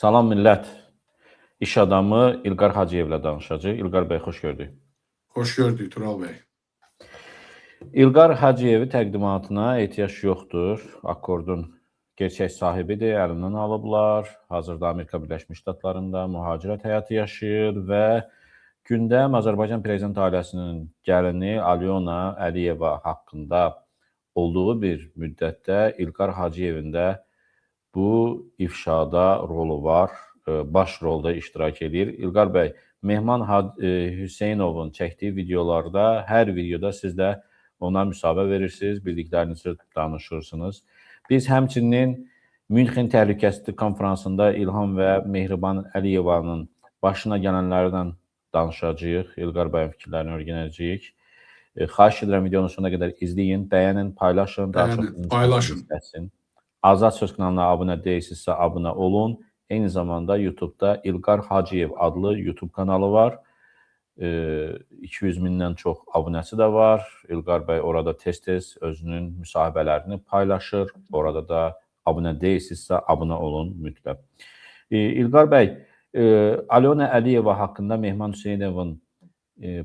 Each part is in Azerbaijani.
Salam millət. İş adamı İlqar Hacıyevlə danışacağıq. İlqar bəy, xoş gördük. Xoş gördük Tural bəy. İlqar Hacıyevi təqdimatına ehtiyac yoxdur. Akkordun gerçək sahibidir, əlindən alıblar. Hazırda Amerika Birləşmiş Ştatlarında mühacirət həyatı yaşayır və gündəm Azərbaycan prezident ailəsinin gəlini Alyona Əliyeva haqqında olduğu bir müddətdə İlqar Hacıyevin də bu ifşada rolu var. Baş rolda iştirak edir. İlqar bəy, Mehman Hüseynovun çəkdiyi videolarda, hər videoda siz də ona müsahibə verirsiniz, bildiklərinizi danışırsınız. Biz həmçinin Münxen Təhlükəsizlik Konfransında İlham və Mehriban Əliyevanın başına gələnlərdən danışacağıq. İlqar bəyin fikirlərini öyrənəcəyik. Xahiş edirəm videonun sonuna qədər izləyin, bəyənin, paylaşın, daha çox paylaşın. Azad Söz kanalına abunə deyilsinizsə abunə olun. Eyni zamanda YouTube'da İlqar Hacıyev adlı YouTube kanalı var. 200 mindən çox abunəsi də var. İlqar bəy orada tez-tez özünün müsahibələrini paylaşır. Orada da abunə deyilsinizsə abunə olun mütləq. İlqar bəy, Alyona Əliyeva haqqında Mehman Hüseynovun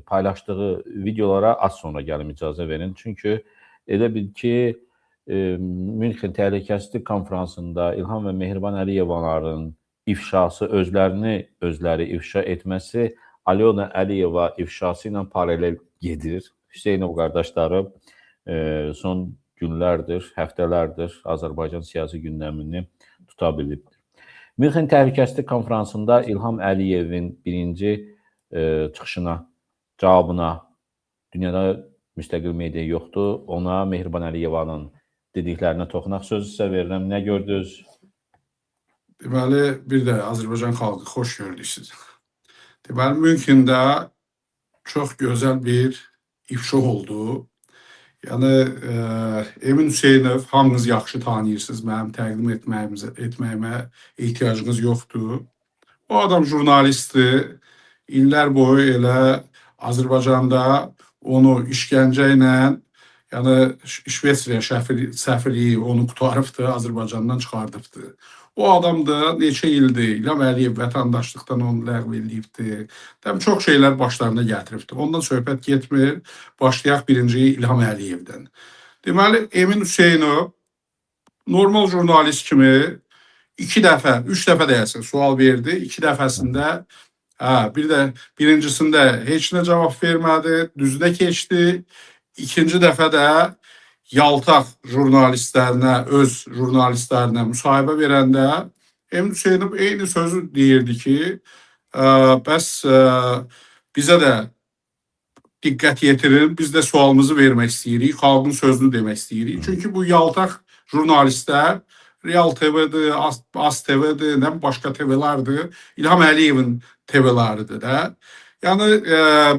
paylaşdığı videolara az sonra gəlim, icazə verin. Çünki elə bil ki, Münxen Təhlükəsizlik Konfransında İlham və Mehriban Əliyevaların ifşası, özləri ifşa etməsi Alyona Əliyeva ifşası ilə paralel gedir. Hüseynov qardaşları son günlərdir, həftələrdir Azərbaycan siyasi gündəmini tuta bilibdir. Münxen Təhlükəsizlik Konfransında İlham Əliyevin birinci çıxışına, cavabına dünyada müstəqil media yoxdur. Ona Mehriban Əliyevanın dediklərinə toxunaq. Sözü sizə verirəm. Nə gördünüz? Deməli, bir də Azərbaycan xalqı xoş gördük sizi. Deməli, Münxendə çox gözəl bir ifşa oldu. Yəni, Emin Hüseynov hamınız yaxşı tanıyırsınız. Mənim təqdim etməyimə ehtiyacınız yoxdur. O adam jurnalistdir. İllər boyu elə Azərbaycanda onu işgəncə ilə, yəni İsveçrə səfirliyi onu qutarıbdır, Azərbaycandan çıxardıbdır. O adam da neçə ildir İlham Əliyev vətəndaşlıqdan onu ləğv edibdir. Çox şeylər başlarına gətiribdir. Ondan söhbət getmir. Başlayaq birinci İlham Əliyevdən. Deməli, Emin Hüseynov normal jurnalist kimi 2 dəfə, 3 dəfə deyəsən sual verdi. 2 dəfəsində, bir də birincisində heç nə cavab vermədi, düzünə keçdi. İkinci dəfə də yaltaq jurnalistlərinə, öz jurnalistlərinə müsahibə verəndə Emin Hüseynov eyni sözü deyirdi ki, bəs bizə də diqqət yetirin, biz də sualımızı vermək istəyirik, xalqın sözünü demək istəyirik. Çünki bu yaltaq jurnalistlər Real TV-dir, Az TV-dir, nə başqa TV-lərdir, İlham Əliyevin TV-ləridir də. Yəni,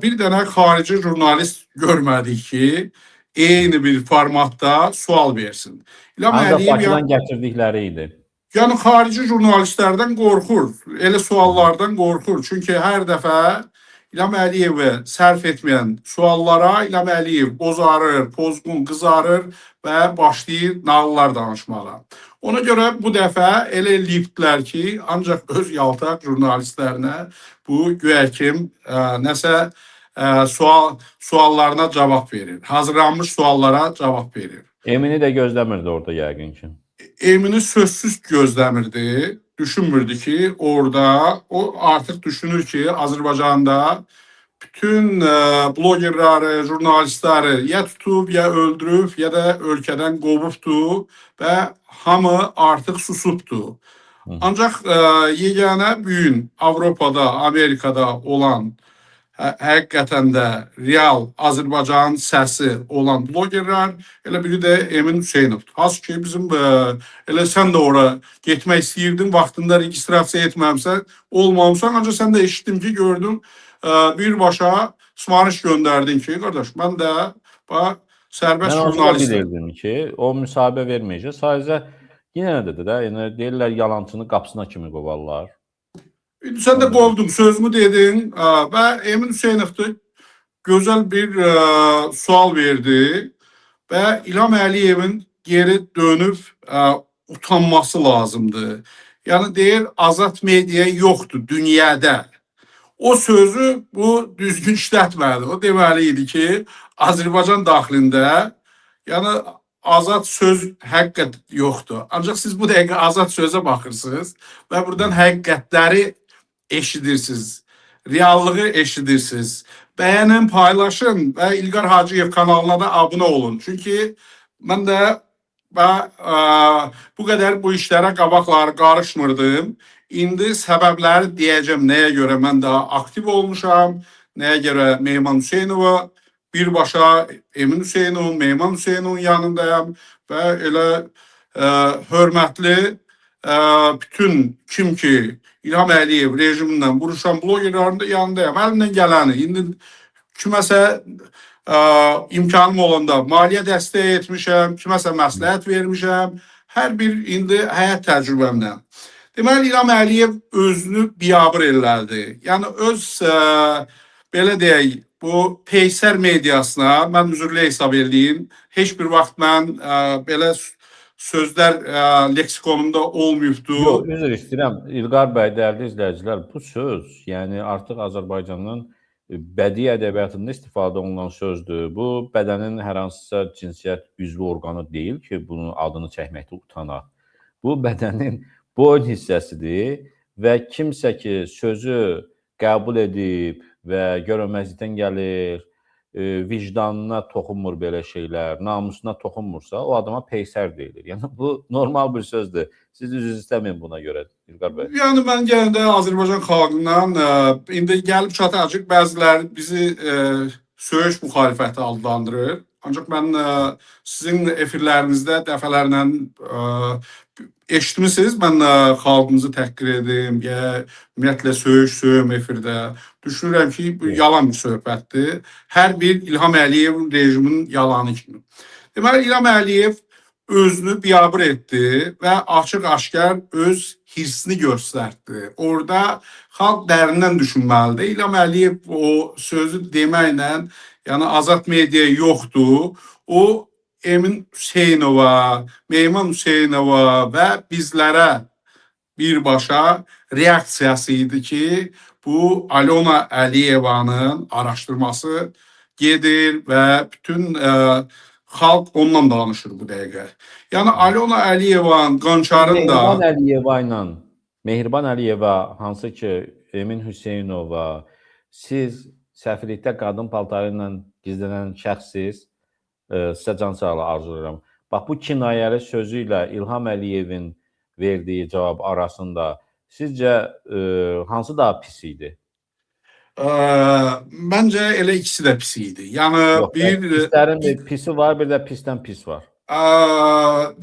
bir dənə xarici jurnalist görmədik ki, eyni bir formatda sual versin. Ancaq Bakıdan gətirdikləri idi. Yəni, xarici jurnalistlərdən qorxur, elə suallardan qorxur. Çünki hər dəfə İlham Əliyevi sərf etməyən suallara İlham Əliyev bozarır, pozğun, qızarır və başlayır nağıllar danışmağa. Ona görə bu dəfə elə eləyibdilər ki, ancaq öz yaltaq jurnalistlərinə bu güyərkim nəsə suallarına cavab verir. Hazırlanmış suallara cavab verir. Emini də gözləmirdi orada yəqin ki. Emini sözsüz gözləmirdi. Düşünmürdü ki, orada o artıq düşünür ki, Azərbaycanda bütün blogerləri, jurnalistləri ya tutub, ya öldürüb, ya da ölkədən qovubdur və hamı artıq susubdur. Ancaq yeganə bugün Avropada, Amerikada olan həqiqətən də real Azərbaycan səsi olan blogerlər, elə biri də Emin Hüseynovdur. Has ki, bizim elə sən də ora getmək istəyirdin, vaxtında registrasiya etməmsən, olmamışsan, ancaq sən də eşitdim ki, gördüm, birbaşa sipariş göndərdin ki, qardaş, mən də sərbəst jurnalist. Mən bilirdim ki, o müsahibə verməyəcək, sadəcə yenə də deyirlər yalancını qapısına kimi qovarlar. Sən də qovdun, sözümü dedin və Emin Hüseynov da gözəl bir sual verdi və İlham Əliyevin geri dönüb utanması lazımdır. Yəni deyir azad media yoxdur dünyada. O sözü bu düzgün işlətmədi. O deməli idi ki, Azərbaycan daxilində yəni azad söz həqiqət yoxdur. Ancaq siz bu dəqiqə azad sözə baxırsınız və buradan həqiqətləri eşidirsiniz. Reallığı eşidirsiniz. Bəyənin, paylaşın və İlqar Hacıyev kanalına da abunə olun. Çünki mən də bu qədər bu işlərə qabaqları qarışmırdım. İndi səbəbləri deyəcəm, nəyə görə mən daha aktiv olmuşam, nəyə görə Mehman Hüseynova birbaşa Emin Hüseynovun, Mehman Hüseynovun yanındayam və elə hörmətli bütün kim ki İlham Əliyev rejimindən vuruşan blogerlərin də yanındayam. Əlimdən gələni. İndi kiməsə imkanım olanda maliyyə dəstək etmişəm, kiməsə məsləhət vermişəm. Hər bir indi həyat təcrübəmdən. Deməli, İlham Əliyev özünü biabır elədi. Yəni, belə deyək, bu peysər mediasına, mən üzrlü hesab edeyim, heç bir vaxt mən belə sözlər leksikonumda olmayıbdur. Yox, üzr istəyirəm. İlqar bəy, dəyərli izləyicilər, bu söz, yəni artıq Azərbaycanın bədii ədəbiyyatında istifadə olunan sözdür. Bu, bədənin hər hansısa cinsiyyət üzvü orqanı deyil ki, bunun adını çəkməkdə utanaq. Bu, bədənin boyun hissəsidir və kimsə ki, sözü qəbul edib və görünməzlikdən gəlir, vicdanına toxunmur belə şeylər, namusuna toxunmursa, o adama peysər deyilir. Yəni, bu normal bir sözdür. Siz üzr istəməyin buna görə, İlqar bəy. Yəni, mən gələndə Azərbaycan xalqından indi gəlib çatacaq bəziləri bizi söyüş müxalifəti adlandırır. Ancaq mən sizin efirlərinizdə dəfələrlə eşitmişsiniz, mən xalqımızı təhqir edim, ümumiyyətlə söyüm efirdə. Düşünürəm ki, bu yalan bir söhbətdir. Hər bir İlham Əliyev rejiminin yalanı kimi. Deməli, İlham Əliyev özünü biabır etdi və açıq-aşkar öz hirsini göstərdi. Orada xalq dərindən düşünməlidir. İlham Əliyev o sözü deməklə, yəni azad media yoxdur. O Emin Hüseynova, Mehman Hüseynova və bizlərə birbaşa reaksiyası idi ki, bu Alona Əliyevanın araşdırması gedir və bütün xalq ondan danışır bu dəqiqə. Yəni Alona Əliyevanın, Qançarın da... Mehriban Əliyeva, hansı ki, Emin Hüseynova, siz səfirlikdə qadın paltarı ilə gizlənən şəxsiz, sizə can sağlığı arzulayıram. Bax, bu kinayəli sözü ilə İlham Əliyevin verdiyi cavab arasında sizcə hansı daha pis idi? Məncə elə ikisi də pis idi. Yəni, pislərin bir pisi var, bir də pisdən pis var.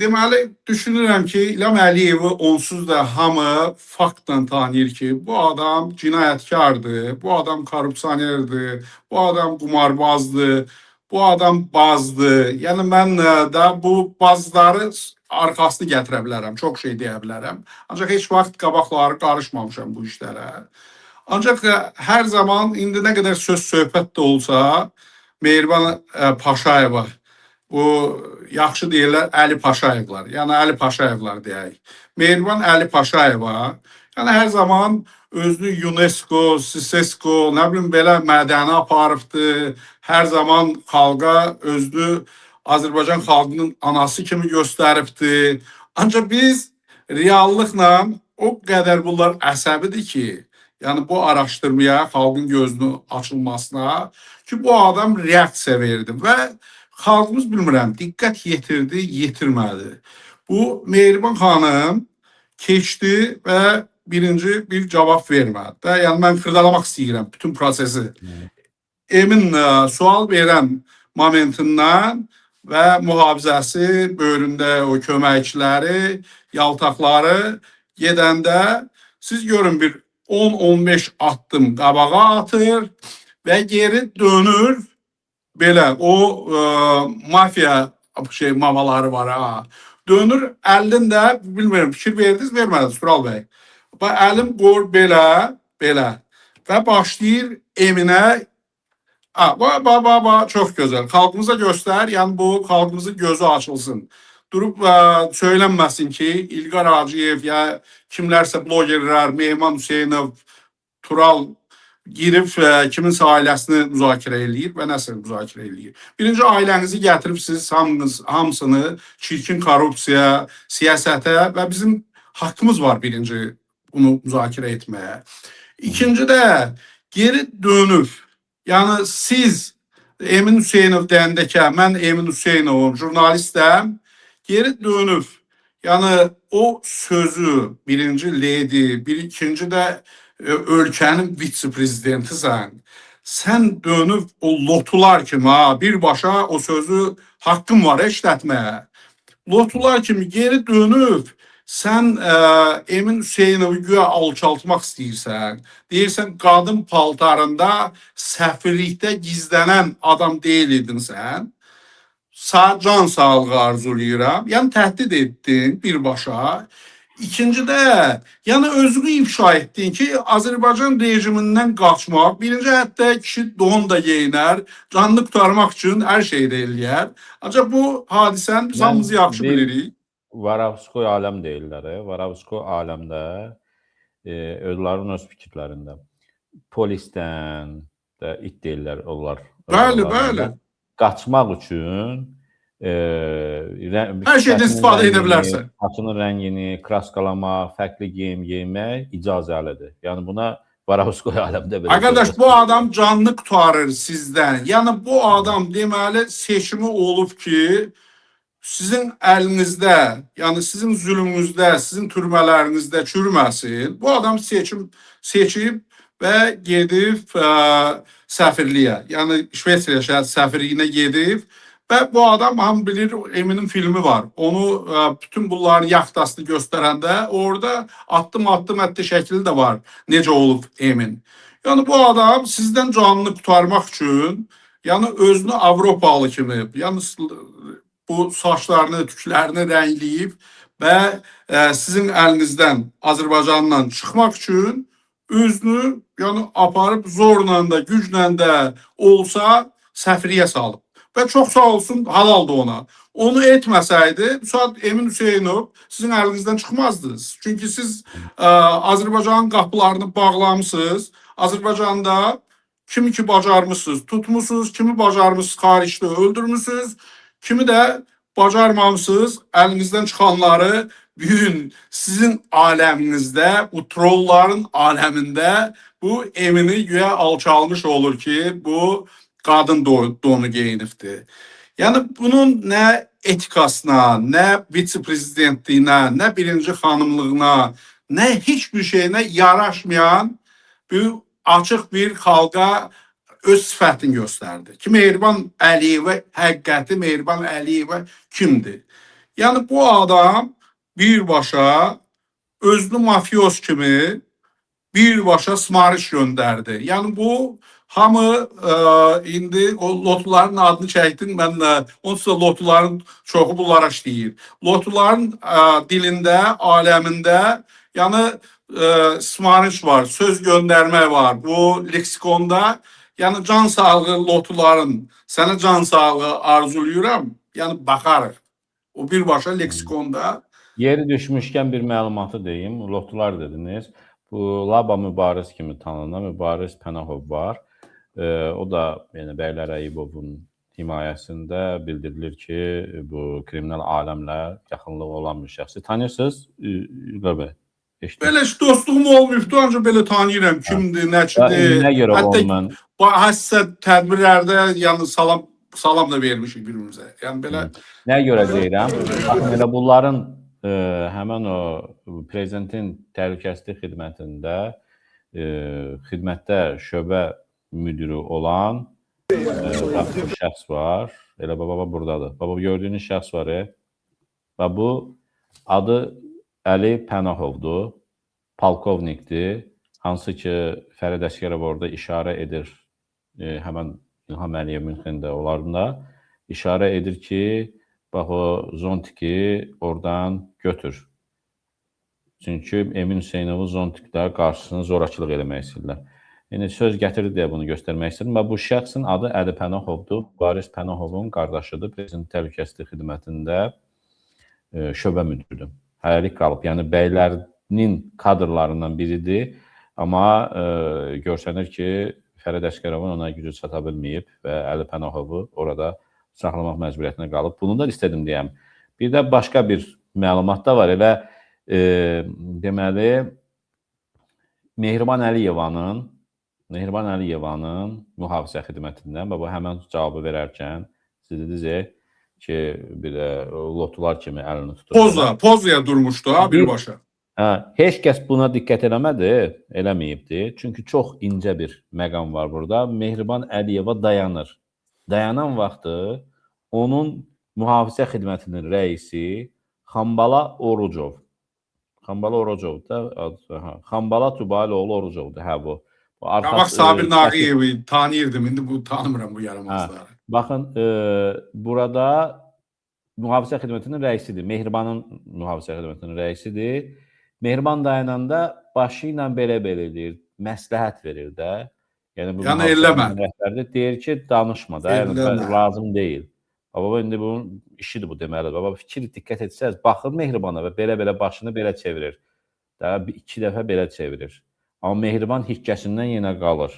Deməli, düşünürəm ki, İlham Əliyevi onsuz da hamı faktla tanıyır ki, bu adam cinayətkardır, bu adam korrupsionerdir, bu adam qumarbazdır, bu adam bazdır. Yəni, mən də bu bazları arxasını gətirə bilərəm, çox şey deyə bilərəm. Ancaq heç vaxt qabaqları qarışmamışam bu işlərə. Ancaq hər zaman, indi nə qədər söz-söhbət də olsa, Mehriban Paşayeva, bu yaxşı deyirlər Əli Paşayevlar, yəni Əli Paşayevlar deyək. Mehriban Əli Paşayeva, yəni hər zaman özünü UNESCO, SİSESCO, nə bilim belə mədəni aparıbdır, hər zaman xalqa özünü Azərbaycan xalqının anası kimi göstəribdir. Ancaq biz reallıqla o qədər bunlar əsəbidir ki, yəni bu araşdırmaya, xalqın gözünün açılmasına ki, bu adam reaksiya verdi və xalqımız bilmirəm, diqqət yetirdi, yetirmədi. Bu Mehriban xanım keçdi və birinci bir cavab vermədi. Yəni mən xırdalamaq istəyirəm bütün prosesi. Emin sual verən momentindən və mühafizəsi, böyründə o köməkçiləri, yaltaqları gedəndə siz görün bir 10-15 addım qabağa atır və geri dönür. Belə o mafiya mamaları var ha. Dönür əlində, bilmirəm, fikir verdiniz, vermədiniz Tural bəy. Əlim qor belə, belə və başlayır Eminə. Çox gözəl. Xalqımıza göstər, yəni bu xalqımızın gözü açılsın. durub söylənməsin ki, İlqar Hacıyev ya kimlərsə blogerlər, Mehman Hüseynov, Tural girib kiminsə ailəsini müzakirə eləyir və nəsə müzakirə eləyir. Birinci ailənizi gətiribsiniz hamısını çirkin korrupsiya, siyasətə və bizim haqqımız var birinci bunu müzakirə etməyə. İkinci də geri dönüb, yəni siz Emin Hüseynov deyəndə ki, mən Emin Hüseynovum, jurnalistəm, geri dönüb, yəni o sözü birinci ledi, ikinci də ölkənin vitse-prezidentisən. Sən dönüb o lotular kimi birbaşa o sözü haqqın var işlətməyə. Lotular kimi geri dönüb sən Emin Hüseynovu güya alçaltmaq istəyirsən. Deyirsən qadın paltarında səfirlikdə gizlənən adam deyil idin sən. Can sağlığı arzulayıram. Yəni təhdid etdin birbaşa. İkinci də, yəni özünü ifşa etdin ki, Azərbaycan rejimindən qaçmaq, birinci hətta kişi don da geyinər, canını qurtarmaq üçün hər şey də eləyər. Ancaq bu hadisəni biz hamımız yaxşı bilirik. Varavskoy aləm deyirlər. Varavskoy aləmdə özlərinin öz fikirlərində polisdən də it deyirlər onlar. Bəli, bəli. Qaçmaq üçün hər şeydən istifadə edə bilərsən. Saçının rəngini, kraskalamaq, fərqli geyim geymək icazəlidir. Yəni buna Varavskoy aləmdə belə. Arkadaş, bu adam canını qurtarır sizdən. Yəni bu adam deməli seçimi olub ki, sizin əlinizdə, yəni sizin zülmünüzdə, sizin türmələrinizdə çürüməsin. Bu adam seçib və gedib səfirliyə, yəni Şveçriya səfirliyinə gedib. Və bu adam hamı bilir, Eminin filmi var. Onu bütün bunların yaxtasını göstərəndə orada addım-addım hətta şəkli də var. Necə olub Emin. Yəni bu adam sizdən canını qurtarmaq üçün, yəni özünü Avropalı kimi, yəni bu saçlarını, tüklərini rəngləyib və sizin əlinizdən Azərbaycandan çıxmaq üçün özünü yəni aparıb zorla da, güclə də olsa səfirliyə salıb. Və çox sağ olsun, halaldı ona. Onu etməsəydi, bu saat Emin Hüseynov sizin əlinizdən çıxmazdınız. Çünki siz Azərbaycanın qapılarını bağlamısınız. Azərbaycanda kimi ki bacarmışsınız, tutmuşsunuz, kimi bacarmışsınız, xaricdə öldürmüşsünüz, kimi də bacarmamışsınız, əlinizdən çıxanları bugün sizin aləminizdə, bu trolların aləmində bu Emini güya alçalmış olur ki, bu qadın donu geyinibdir. Yəni bunun nə etikasına, nə vitse-prezidentliyinə, nə birinci xanımlığına, nə heç bir şeyinə yaraşmayan bu açıq bir xalqa öz sifətini göstərdi. Ki Mehriban Əliyeva, həqiqəti Mehriban Əliyeva kimdir? Yəni bu adam birbaşa özünü mafiyos kimi birbaşa smariş göndərdi. Yəni bu hamı indi o lotuların adını çəkdim mən də. Onsuz da lotuların çoxu bunlara işləyir. Lotuların dilində, aləmində yəni smariş var, söz göndərmə var. Bu leksikonda yəni can sağlığı lotuların, sənə can sağlığı arzulayıram, yəni baxarıq. O birbaşa leksikonda. Yeri düşmüşkən bir məlumatı deyim. Lotular dediniz. Bu Laba Mübariz kimi tanınan Mübariz Pənahov var. O da yəni Bəylər Əyibovun himayəsində bildirilir ki, bu kriminal aləmlə yaxınlığı olan bir şəxsi. Tanıyırsınız İlqar bəy? Belə heç dostluğum olmayıbdı, ancaq belə tanıyıram kimdir, nəçidir. Nə görə olmam? Həsə tədbirlərdə yəni salam da vermişik birimizə. Yəni belə. Nə görə deyirəm? Baxın elə bunların həmən o prezidentin təhlükəsizlik xidmətində xidmətdə şöbə müdürü olan bir şəxs var. Elə baba buradadır. Baba gördüyünüz şəxs var. Və bu adı Əli Pənahovdur. Polkovnikdir. Hansı ki Fərid Əsgərov orada işarə edir. Həmən İlham Əliyev Münxendə onlarında işarə edir ki, bax o zontiki oradan götür. Çünki Emin Hüseynovu zontiklər qarşısını zorakılıq eləmək istəyirlər. Yəni söz gətirir deyə bunu göstərmək istədim. Və bu şəxsin adı Əli Pənahovdur. Boris Pənahovun qardaşıdır. Prezident Təhlükəsizlik Xidmətində şöbə müdiridir. Hələlik qalıb. Yəni bəylərinin kadrlarından biridir. Amma görsənir ki, Fərəd Əsgərovun ona gücü çata bilməyib və Əli Pənahovu orada saxlamaq məcburiyyətinə qalıb. Bunu da istədim deyəm. Bir də başqa bir məlumat da var. Elə deməli Mehriban Əliyevanın mühafizə xidmətindən və bu həmin cavabı verərkən siz dediniz ki, bir də lotular kimi əlini tutur. Pozaya durmuşdu ha birbaşa. Heç kəs buna diqqət eləməyibdi. Çünki çox incə bir məqam var burada. Mehriban Əliyeva dayanır. Dayanan vaxtı onun mühafizə xidmətinin rəisi Xambala Orucov. Xambala Tübalıoğlu Orucovdur, hə bu. Qabaq Sabir Nağıyevi tanıyırdım, indi bu tanımıram bu yaramazları. Baxın, burada mühafizə xidmətinin rəisidir. Mehribanın mühafizə xidmətinin rəisidir. Mehriban dayananda başı ilə belə edir, məsləhət verir də. Yəni eləmə. Deyir ki, danışma da, lazım deyil. Baba, indi bunun işidir bu deməlidir. Baba, fikir diqqət etsəz, baxır Mehribana və belə başını belə çevirir. Daha 2 dəfə belə çevirir. Amma Mehriban hikkəsindən yenə qalır.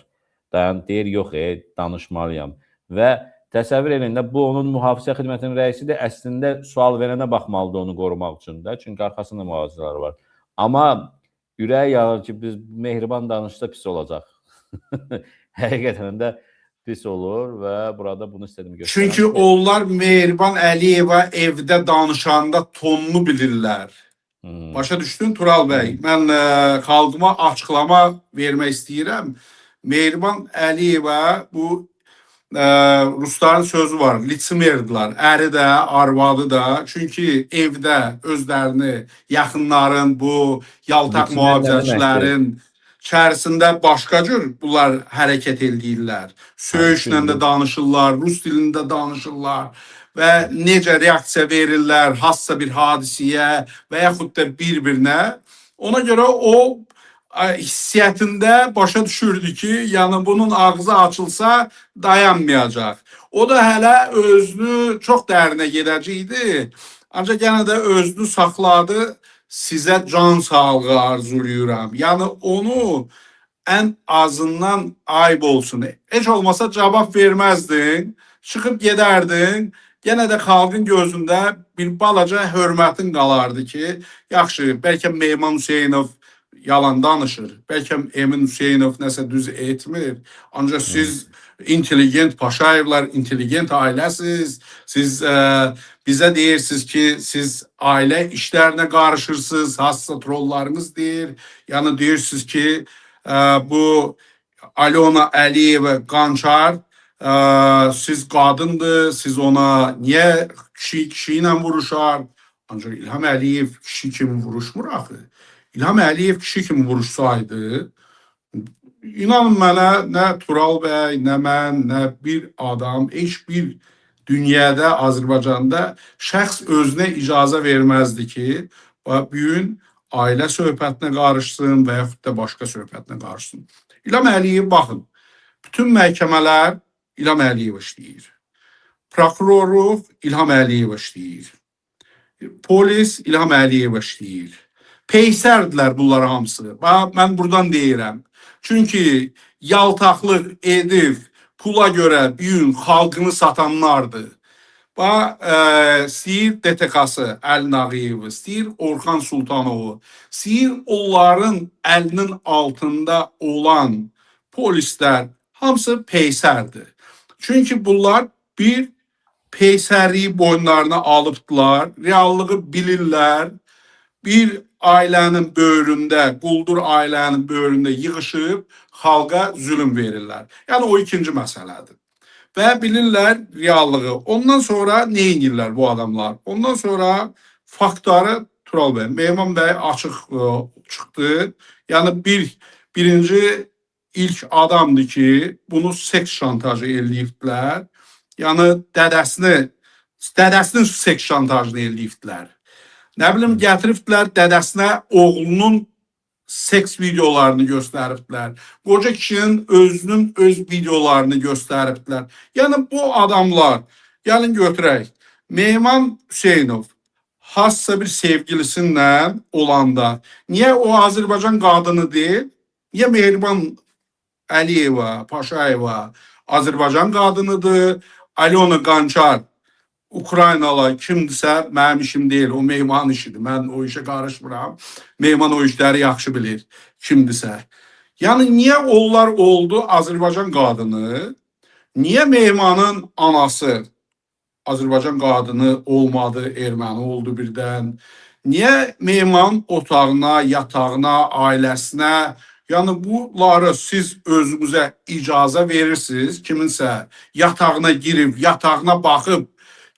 Deyir, yox, danışmalıyam. Və təsəvvür edin də, bu onun mühafizə xidmətinin rəisidir. Əslində sual verənə baxmalıdır onu qorumaq üçün də. Çünki arxasında mühafizələri var. Amma ürək yağır ki, biz Mehriban danışsa pis olacaq. Həqiqətən də pis olur və burada bunu istədim göstərəm. Çünki onlar Mehriban Əliyeva evdə danışanda tonunu bilirlər. Başa düşdün Tural bəy? Mən xalqıma açıqlama vermək istəyirəm. Mehriban Əliyeva bu Rusların sözü var, litsimerdirlər, əri də, arvadı da. Çünki evdə özlərini, yaxınların, bu yaltaq mühafizəçilərin içərisində başqa cür bunlar hərəkət edirlər. Söyüşlə də danışırlar, rus dilində danışırlar və necə reaksiya verirlər hansısa bir hadisiyə və yaxud da bir-birinə. Ona görə o hissiyyətində başa düşürdü ki, yəni bunun ağzı açılsa dayanmayacaq. O da hələ özünü çox dərinə gedəcəkdi. Ancaq yenə də özünü saxladı. Sizə can sağlığı arzulayıram. Yəni onu ən azından ayıb olsun. Heç olmasa cavab verməzdin, çıxıb gedərdin. Yenə də xalqın gözündə bir balaca hörmətin qalardı ki, yaxşı, bəlkə Mehman Hüseynov yalan danışır. Bəlkə Emin Hüseynov nəsə düz etmir. Ancaq siz intelligent Paşayevlər, intelligent ailəsiz. Siz bizə deyirsiniz ki, siz ailə işlərinə qarışırsınız, hansısa trollarınız deyir. Yəni deyirsiniz ki, bu Alona Əliyeva Qançar, siz qadındır, siz ona niyə kişi ilə vuruşar? Ancaq İlham Əliyev kişi kimi vuruşmur axı. İlham Əliyev kişi kimi vuruşsaydı, inanın mənə, nə Tural bəy, nə mən, nə bir adam, heç bir dünyada, Azərbaycanda şəxs özünə icazə verməzdi ki, bu gün ailə söhbətinə qarışsın və yaxud da başqa söhbətinə qarışsın. İlham Əliyev, baxın, bütün məhkəmələr İlham Əliyev işləyir. Prokurorluq İlham Əliyev işləyir. Polis İlham Əliyev işləyir. Peysərdilər bunlar hamısı. Mən buradan deyirəm. Çünki yaltaqlıq edib pula görə bir gün xalqını satanlardır. İstəyir DTK-sı Əli Nağıyevi, istəyir Orxan Sultanovu, istəyir onların əlinin altında olan polislər hamısı peysərdir. Çünki bunlar bir peysərliyi boynlarına alıbdılar, reallığı bilirlər, bir ailənin böyründə, quldur ailənin böyründə yığışıb xalqa zülm verirlər. Yəni o ikinci məsələdir. Və bilirlər reallığı. Ondan sonra nə edirlər bu adamlar? Ondan sonra faktları Tural bəy, Mehman bəy açıq çıxdı. Yəni birinci ilk adamdır ki, bunu seks şantajı eləyibdilər. Yəni dədəsinin seks şantajını eləyibdilər. Nə bilim, gətiribdilər dədəsinə oğlunun seks videolarını göstəribdilər. Qoca kişinin özünün öz videolarını göstəribdilər. Yəni bu adamlar, gəlin götürək, Mehman Hüseynov hansısa bir sevgilisindən olanda, niyə o Azərbaycan qadını deyil? Niyə Mehriban Əliyeva, Paşayeva Azərbaycan qadınıdır, Alyona Qançar Ukraynalı kimdirsə mənim işim deyil, o Mehman işidir. Mən o işə qarışmıram. Mehman o işləri yaxşı bilir kimdirsə. Yəni niyə onlar oldu Azərbaycan qadını? Niyə Mehmanın anası Azərbaycan qadını olmadı, erməni oldu birdən? Niyə Mehman otağına, yatağına, ailəsinə, yəni bunları siz özünüzə icazə verirsiniz, kiminsə yatağına girib, yatağına baxıb,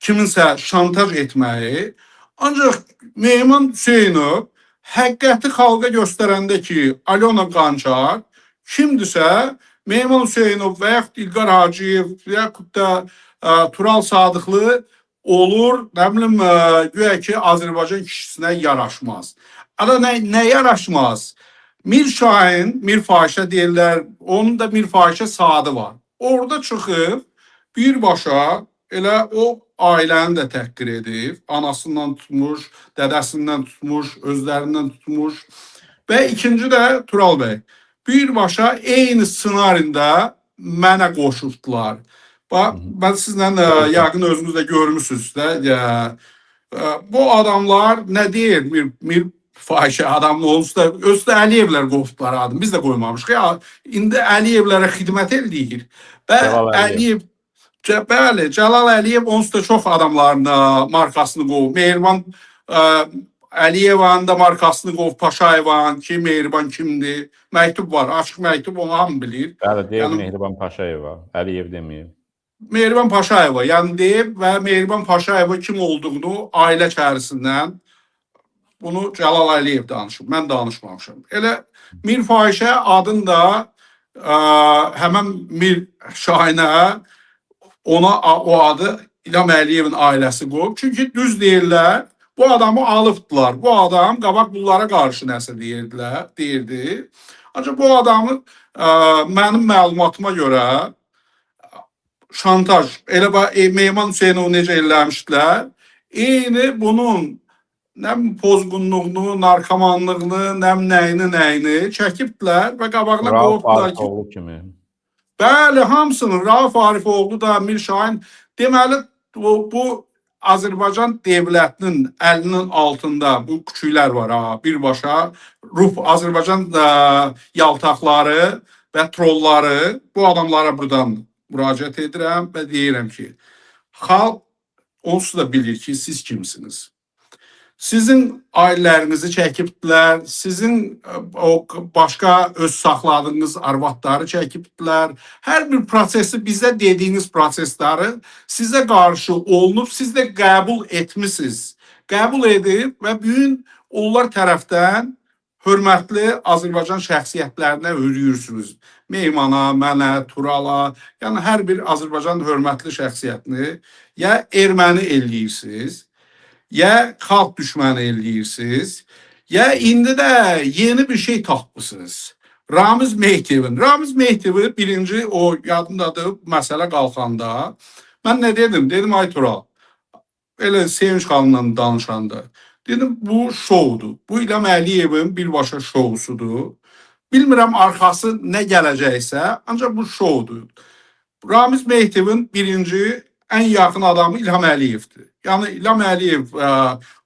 kiminsə şantaj etməyi. Ancaq Mehman Hüseynov həqiqəti xalqa göstərəndə ki, Alyona Qançar kimdirsə, Mehman Hüseynov və yaxud İlqar Hacıyev və yaxud da Tural Sadıqlı olur, nə bilim, güya ki, Azərbaycan kişisinə yaraşmaz. Ama nə yaraşmaz? Mir Şahin, Mir Fahişə deyirlər, onun da Mir Fahişə sadı var. Orada çıxıb birbaşa elə o ailəni də təhqir edib, anasından tutmuş, dədəsindən tutmuş, özlərindən tutmuş. Və ikinci də Tural bəy. Birbaşa eyni ssenarində mənə qoşuldular. Ben sizlə yəqin özünüz də görmüsünüz də. Bu adamlar nə deyir? Mir fahişə adamlı olsa da özü də Əliyevlər qovdular adını. Biz də qoymamışıq. Ya, indi Əliyevlərə xidmət eləyir. Və Əliyev, bəli, Cəlal Əliyev onsuz da çox adamların markasını qov. Mehriban Əliyevanın da markasını qov, Paşayevan ki, Mehriban kimdir? Məktub var, açıq məktub, onu hamı bilir. Bəli, deyib Mehriban Paşayeva, Əliyev deməyib. Mehriban Paşayeva, yəni deyib və Mehriban Paşayeva kim olduğunu ailə içərisindən bunu Cəlal Əliyev danışıb, mən danışmamışım. Elə Mir Fahişə adını da həmən Mir Şahinə ona o adı İlham Əliyevin ailəsi qoyub. Çünki düz deyirlər, bu adamı alıbdılar. Bu adam qabaq bunlara qarşı nəsə deyirdi. Ancaq bu adamı mənim məlumatıma görə şantaj, elə Mehman Hüseynov necə eləmişdilər, eyni bunun nə pozğunluğunu, narkomanlığını, nəyini çəkibdilər və qabağına qoyubdular ki, Rauf kimi. Bəli, hamısını, Rauf Arifoğlu da, Mir Şahin, deməli bu Azərbaycan devlətinin əlinin altında bu küçüklər var, birbaşa Azərbaycan yaltaqları və trolları, bu adamlara buradan müraciət edirəm və deyirəm ki, xalq onsuz da bilir ki, siz kimsiniz. Sizin ailələrinizi çəkibdilər, sizin o başqa öz saxladığınız arvadları çəkibdilər. Hər bir prosesi, bizə dediyiniz prosesləri sizə qarşı olunub, siz də qəbul etmişsiniz. Qəbul edib və bugün onlar tərəfdən hörmətli Azərbaycan şəxsiyyətlərinə hürüyürsünüz. Meymana, mənə, Turala, yəni hər bir Azərbaycan hörmətli şəxsiyyətini ya erməni eləyirsiniz, ya xalq düşməni eləyirsiniz, ya indi də yeni bir şey tapmışsınız. Ramiz Mehdiyevi birinci o yadındadır məsələ qalxanda. Mən nə dedim? Dedim, ay Tural, elə Sevinç xanımla danışanda. Dedim, bu şovdur. Bu İlham Əliyevin birbaşa şovusudur. Bilmirəm arxası nə gələcəksə, ancaq bu şovdur. Ramiz Mehdiyevin birinci ən yaxın adamı İlham Əliyevdir. Yəni İlham Əliyev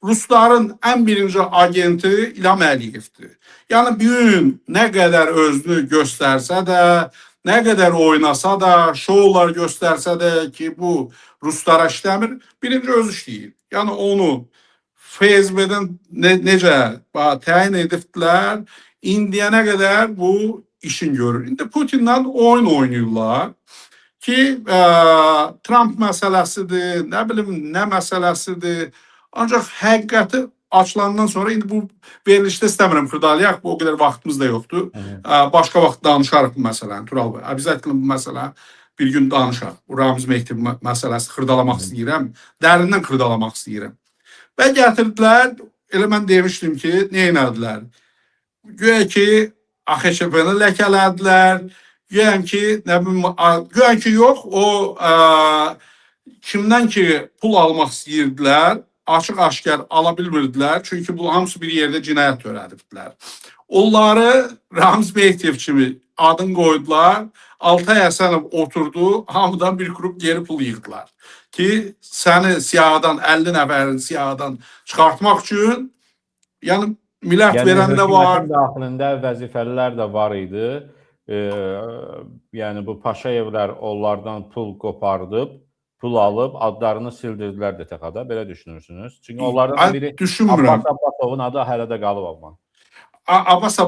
Rusların ən birinci agenti İlham Əliyevdir. Yəni bugün nə qədər özünü göstərsə də, nə qədər oynasa da, şovlar göstərsə də ki, bu Ruslara işləmir, birinci öz işləyir. Yəni onu FSB-dən necə təyin edibdilər, indiyənə qədər bu işin görür. İndi Putin'dən oyun oynayırlar ki, Trump məsələsidir, nə bilim, nə məsələsidir. Ancaq həqiqəti açılandan sonra, indi bu verilişdə istəmirəm xırdalayaq, o qədər vaxtımız da yoxdur. Başqa vaxt danışarıq bu məsələni, Tural bəy. Obязательно bu məsələ bir gün danışaq. Bu Ramiz Mehdiyev məsələsi xırdalamaq istəyirəm, dərindən xırdalamaq istəyirəm. Və gətirdilər, elə mən demişdim ki, nə elədilər? Güya ki, AXÇP-ni ləkələdilər, güya ki yox, o kimdən ki pul almaq istəyirdilər, açıq-aşkar ala bilmirdilər. Çünki bu hamısı bir yerdə cinayət törədibdilər. Onları Ramiz Beytev kimi adını qoydular. Altay Həsənov oturdu, hamıdan bir qrup geri pul yığdılar. Ki səni siyahıdan, 50 nəfərin siyahıdan çıxartmaq üçün, yəni millət Yəni verəndə var. hökumətin daxilində vəzifəlilər də var idi. Yəni bu Paşayevlər onlardan pul qopardıb, pul alıb adlarını sildirdilər DTX-da. Belə düşünürsünüz? Çünki onlardan biri Düşünmürəm. Abbas Abbasovun adı hələ də qalıb amma. Abbas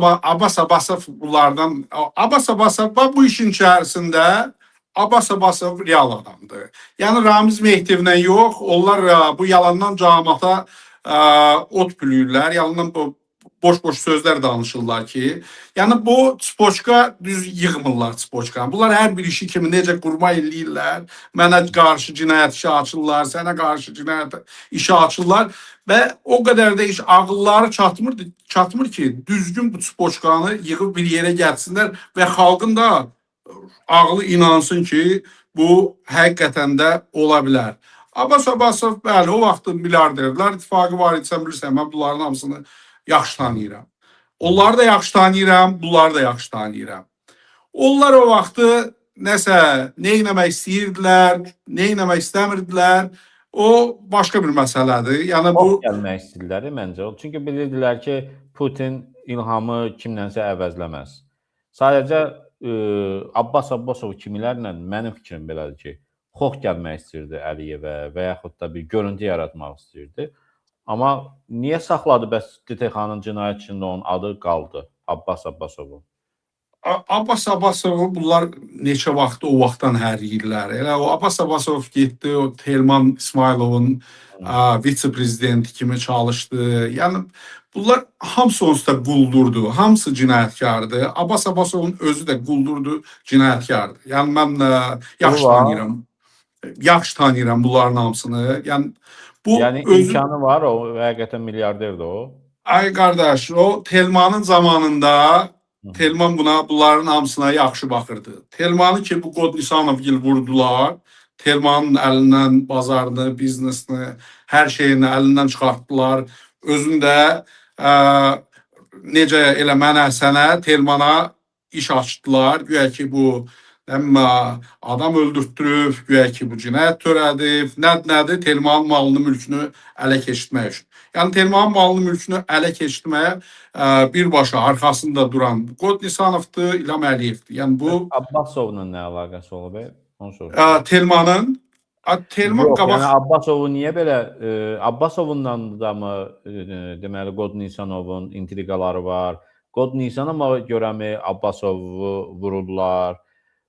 Abbasov bunlardan, Abbas Abbasov bu işin içərisində Abbas Abbasov real adamdır. Yəni Ramiz Mehdevlə yox, onlar bu yalandan cəmaata ot pülüyürlər, yalandan boş-boş sözlər danışırlar ki, yəni bu Spoçka düz yığmırlar Spoçkanı. Bunlar hər bir işi kimi necə qurma eləyirlər, mənə qarşı cinayət işi açırlar, sənə qarşı cinayət işi açırlar və o qədər də iş ağılları çatmır ki, düzgün bu Spoçkanı yığıb bir yerə gəlsinlər və xalqın da ağlı inansın ki, bu həqiqətən də ola bilər. Abbas Abbasov, bəli, o vaxt milyarderlər ittifaqı var idi, sən bilirsən, mən bunların hamısını yaxşı tanıyıram. Onları da yaxşı tanıyıram, bunları da yaxşı tanıyıram. Onlar o vaxtı nəsə, nə etmək istəyirdilər, nə etmək istəmirdilər, o başqa bir məsələdir. Yəni bu gəlmək istədilər məncə. Çünki bilirdilər ki, Putin İlhamı kimlənsə əvəzləməz. Sadəcə Abbas Abbasov kimilərlə mənim fikrim belədir ki, xox gəlmək istəyirdi Əliyevə və yaxud da bir görüntü yaratmaq istəyirdi. Amma niyə saxladı bəs DTX-nın cinayət içində onun adı qaldı, Abbas Abbasovun? Abbas Abbasovu bunlar neçə vaxtı o vaxtdan hərləyirlər. Elə o Abbas Abbasov getdi, o Telman İsmayılovun vitse-prezidenti kimi çalışdı. Yəni bunlar hamısı onsuz da quldurdu, hamısı cinayətkardır. Abbas Abbasovun özü də quldurdu, cinayətkardır. Yəni mən yaxşı tanıyıram. Yaxşı tanıyıram bunların hamısını. Yəni bu imkanı var, o həqiqətən milyarderdir o. Ay qardaş, o Telmanın zamanında Telman bunların hamısına yaxşı baxırdı. Telmanı ki, bu Qod Nisanovgil vurdular. Telmanın əlindən bazarını, biznesini, hər şeyini əlindən çıxartdılar. Özündə necə elə mənə, sənə, Telmana iş açdılar. Güya ki, bu adam öldürtdürüb, güya ki, bu cinayət törədib. Nədir? Telmanın malını, mülkünü ələ keçirtmək üçün. Yəni Telmanın malını, mülkünü ələ keçirtməyə birbaşa arxasında duran Qod Nisanovdur, İlham Əliyevdir. Yəni bu Abbasovla nə əlaqəsi olub? Telmanın Yox, yəni Abbasovu niyə belə Abbasovunla da mı deməli Qod Nisanovun intriqaları var? Qod Nisanova görəmi Abbasovu vururlar?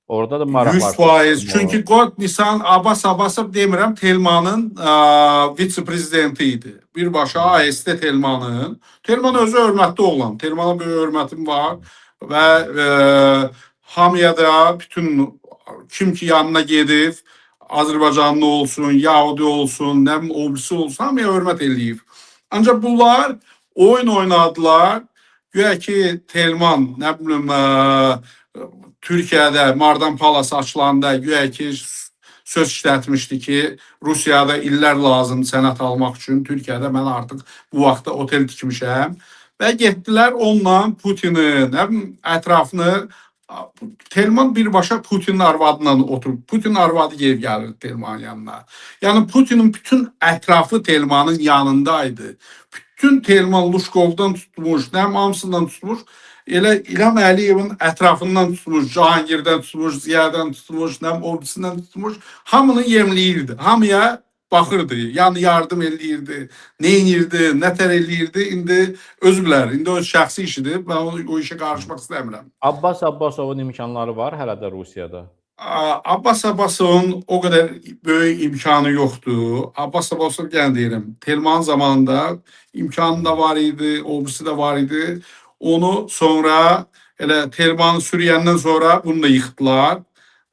Orada da maraq var. 100%. Çünki Qod Nisan Abbas Abbasov demirəm, Telmanın vitse-prezidenti idi. Birbaşa AST Telmanın. Telman özü hörmətli oğlan. Telmana bir hörmətim var və hamıya da bütün kim ki yanına gedib, Azərbaycanlı olsun, Yahudi olsun, nə bilim, obrisi olsun, hamıya hörmət eləyib. Ancaq bunlar oyun oynadılar. Güya ki, Telman, nə bilim, Türkiyədə Mardan Palası açılanda güya ki, söz işlətmişdi ki, Rusiyada illər lazım sənət almaq üçün. Türkiyədə mən artıq bu vaxtda otel tikmişəm. Və getdilər onunla Putinin ətrafını, Telman birbaşa Putinin arvadından oturub. Putinin arvadı gelib gəlir Telmanın yanına. Yəni Putinin bütün ətrafı Telmanın yanındaydı. Bütün Telman Luşkovdan tutmuş, hamısından tutmuş. Elə İlham Əliyevin ətrafından tutmuş, Cahangirdən tutmuş, Ziyadan tutmuş, ordisindən tutmuş. Hamını yemləyirdi. Hamıya baxırdı, yəni yardım eləyirdi, nə edirdi, nətər eləyirdi. İndi öz bilər, indi öz şəxsi işidir. Mən o işə qarışmaq istəmirəm. Abbas Abbasovun imkanları var hələ də Rusiyada. Abbas Abbasovun o qədər böyük imkanı yoxdur. Abbas Abbasov gələn deyirəm, Telman zamanında imkanı da var idi, obisi də var idi. Onu sonra elə Telmanı sürüyəndən sonra bunu da yıxdılar.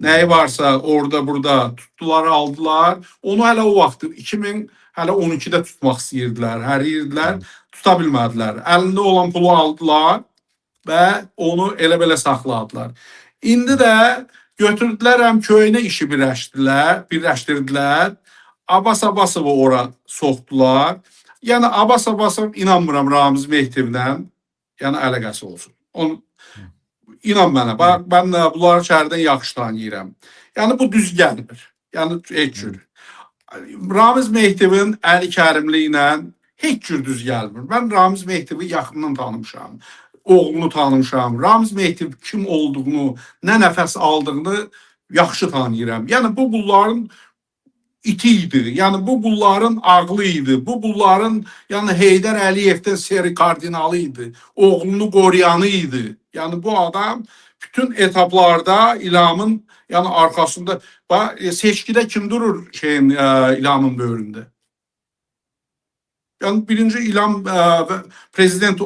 Nəyi varsa orada burada tutdular, aldılar. Onu hələ o vaxt 2012-də tutmaq istəyirdilər, həriyirdilər, tuta bilmədilər. Əlində olan pulu aldılar və onu elə belə saxladılar. İndi də götürdülər, həm köynə işi birləşdirdilər. Abbas Abbasovu ora soxdular. Yəni Abbas Abbasov inanmıram Ramiz Mehdievlə yəni əlaqəsi olsun. Onu inan mənə. Bax mən bunları şəhərdən yaxşı tanıyıram. Yəni bu düz gəlmir. Yəni heç cür. Ramiz Mehdievin Əli Kərimli ilə heç cür düz gəlmir. Mən Ramiz Mehdievi yaxından tanımışam. Oğlunu tanımışam. Ramiz Mehdiev kim olduğunu, nə nəfəs aldığını yaxşı tanıyıram. Yəni bu bunların iti idi. Yəni bu bunların ağlı idi. Bu bunların yəni Heydər Əliyevdən seri kardinalı idi. Oğlunu qoruyanı idi. Yəni bu adam bütün etaplarda İlhamın yəni arkasında seçkidə kim durur İlhamın böyründə? Yəni birinci İlham prezident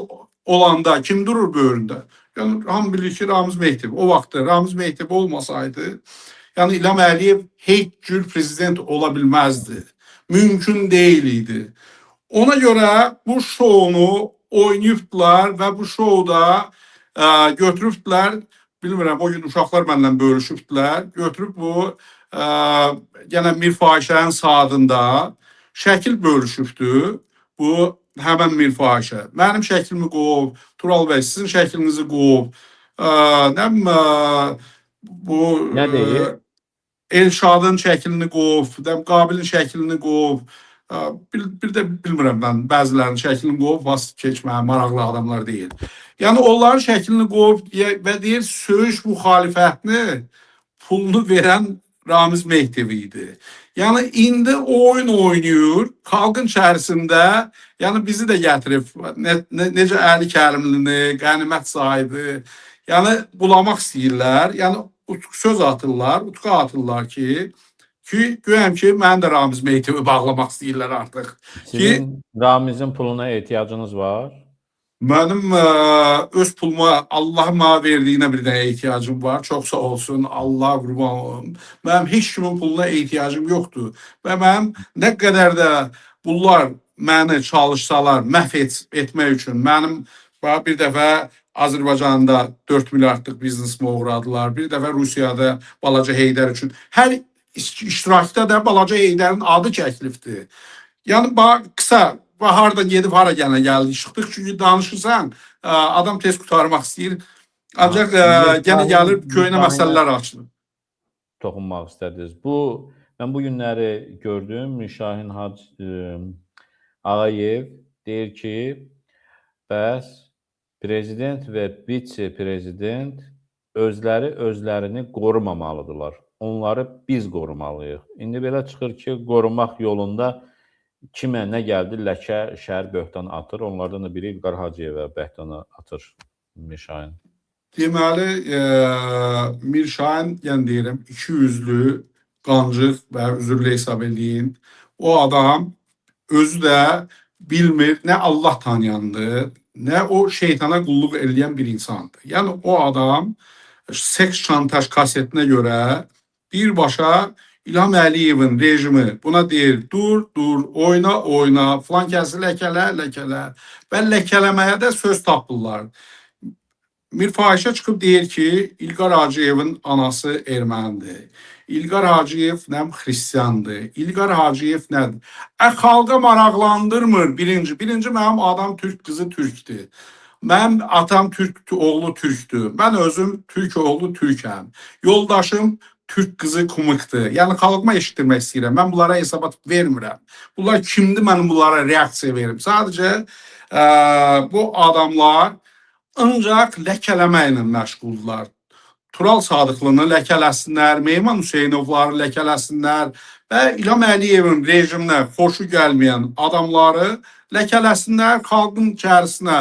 olanda kim durur böyründə? Yəni hamı bilir ki Ramiz Mehdiev. O vaxtda Ramiz Mehdiev olmasaydı yani İlham Əliyev heç cür prezident ola bilməzdi. Mümkün deyildi. Ona görə bu şounu oynayıbdılar və bu şouda götürübdülər. Bilmirəm, o gün uşaqlar məndən bölüşübdülər. Götürüb bu yenə Mir Fahişənin saatında şəkil bölüşübdü. Bu həmən Mir Fahişə. Mənim şəklimi qov, Tural bəy sizin şəklinizi qov. Bu Nə deyir? Elşadın şəklini qov, Qabilin şəklini qov. Bir də bilmirəm mən bəzilərinin şəklini qov, vas keçməyə maraqlı adamlar deyil. Yəni onların şəklini qov və deyir söyüş müxalifətini pulunu verən Ramiz Mehdiev idi. Yəni indi oyun oynayır, xalqın içərisində, yəni bizi də gətirib, necə Əli Kərimlini, qənimət sahibi, yəni bulamaq istəyirlər. Yəni söz atırlar, utqa atırlar ki güyəm ki mən də Ramiz Mehdievi bağlamaq istəyirlər artıq. Sizin Ramizin puluna ehtiyacınız var? Mənim öz puluma Allah mənə verdiyinə bir dənə ehtiyacım var. Çox sağ olsun, Allah qurban olum. Mənim heç kimin puluna ehtiyacım yoxdur. Və mənim nə qədər də bunlar məni çalışsalar məhv etmək üçün, mənim bir dəfə Azərbaycanda 4 milyardlıq biznesimi uğradılar. Bir dəfə Rusiyada Balaca Heydər üçün. Hər iştirakda da Balaca Heydərin adı çəkilibdir. Yəni qısa, hardan gedib hara gəldik çıxdıq. Çünki danışırsan, adam tez qurtarmaq istəyir. Ancaq yenə gəlir köynə məsələlər açılır. Toxunmaq istədiniz. Mən bu günləri gördüm. Şahin Ağayev deyir ki, bəs prezident və vitse-prezident özlərini qorumamalıdırlar. Onları biz qorumalıyıq. İndi belə çıxır ki, qorumaq yolunda kimə nə gəldi, ləkə, şər, böhtan atır. Onlardan da biri İlqar Hacıyevə böhtanı atır Mirşahin. Deməli, Mirşahin, yəni deyirəm, 200'lü qancıq və üzürlü hesab eləyin. O adam özü də bilmir, nə Allah tanıyandır, nə o şeytana qulluq eləyən bir insandır. Yəni o adam seks şantaj kasetinə görə birbaşa İlham Əliyevin rejimi buna deyir, dur, oyna, filan kəsi ləkələ və ləkələməyə də söz tapırlar. Mir Fahişə çıxıb deyir ki, İlqar Hacıyevin anası ermənidir. İlqar Hacıyev nəm xristiyandır. İlqar Hacıyev nədir? Xalqa maraqlandırmır birinci. Birinci mənim adam türk qızı türkdür. Mənim atam türk oğlu türkdür. Mən özüm türk oğlu türkəm. Yoldaşım türk qızı kumıqdır. Yəni xalqıma eşitdirmək istəyirəm. Mən bunlara hesabat vermirəm. Bunlar kimdir, mən bunlara reaksiya verim. Sadəcə bu adamlar ancaq ləkələməklə məşğuldurlar. Tural Sadıqlını ləkələsinlər, Meyman Hüseynovları ləkələsinlər və İlham Əliyevin rejiminə xoşu gəlməyən adamları ləkələsinlər, xalqın içərisinə,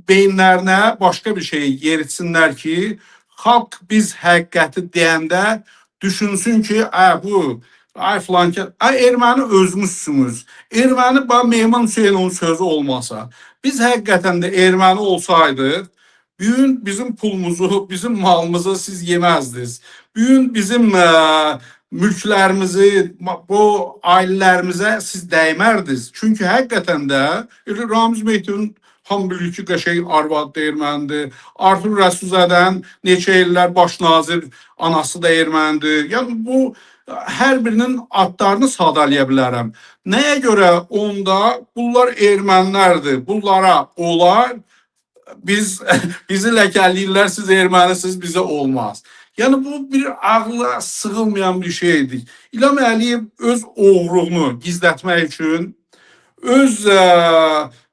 beyinlərinə başqa bir şey yeritsinlər ki, xalq biz həqiqəti deyəndə düşünsün ki, filan ki, erməni özümüzsünüz. Erməni Meyman Hüseynovun sözü olmasa, biz həqiqətən də erməni olsaydıq, bugün bizim pulumuzu, bizim malımızı siz yeməzdiniz. Bugün bizim mülklərimizi, bu ailələrimizə siz dəymərdiniz. Çünki həqiqətən də Ramiz Mehdiyevin hamı bilir ki, qəşəng arvadı da ermənidir. Artur Rəsulzadənin neçə illər baş nazir anası da ermənidir. Yəni bu hər birinin adlarını sadalaya bilərəm. Nəyə görə onda bunlar ermənilərdir, bunlara olar, bizi ləkələyirlər, siz ermənisiniz, bizə olmaz. Yəni bu bir ağla sığılmayan bir şeydir. İlham Əliyev öz oğruluğunu gizlətmək üçün, öz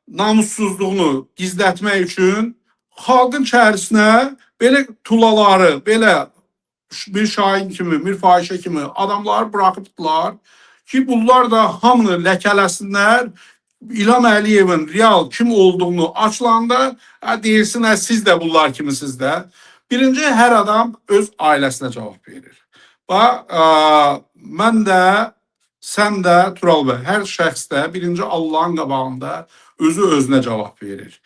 namussuzluğunu gizlətmək üçün xalqın içərisinə belə tulaları, belə bir Şahin kimi, bir fahişə kimi adamları bırakıbdılar ki, bunlar da hamını ləkələsinlər. İlham Əliyevin real kim olduğunu açılanda deyirsinlər, siz də bunlar kimisiniz də. Birinci, hər adam öz ailəsinə cavab verir. Mən də, sən də, Tural bəy, hər şəxs də birinci Allahın qabağında özü özünə cavab verir.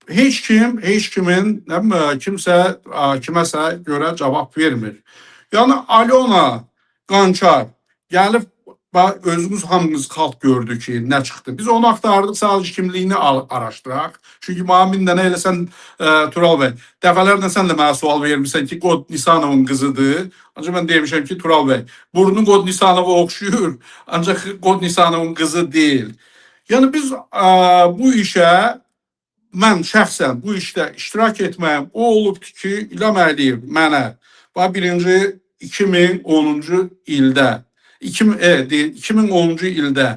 Heç kimin kiməsə görə cavab vermir. Yəni Alyona Qançar gəlib, özümüz hamımız xalq gördü ki, nə çıxdı. Biz onu axtardıq, sadəcə kimliyini araşdıraq. Çünki mənə min dənə eləsən, Tural bəy, dəfələrlə sən də mənə sual vermişsən ki, Qod Nisanovun qızıdır. Ancaq mən demişəm ki, Tural bəy, burnu Qod Nisanova oxşuyur, ancaq Qod Nisanovun qızı deyil. Yəni biz bu işə, mən şəxsən bu işdə iştirak etməyim o olubdur ki, İlham Əliyev mənə birinci 2010-cu ildə 2010-cu ildə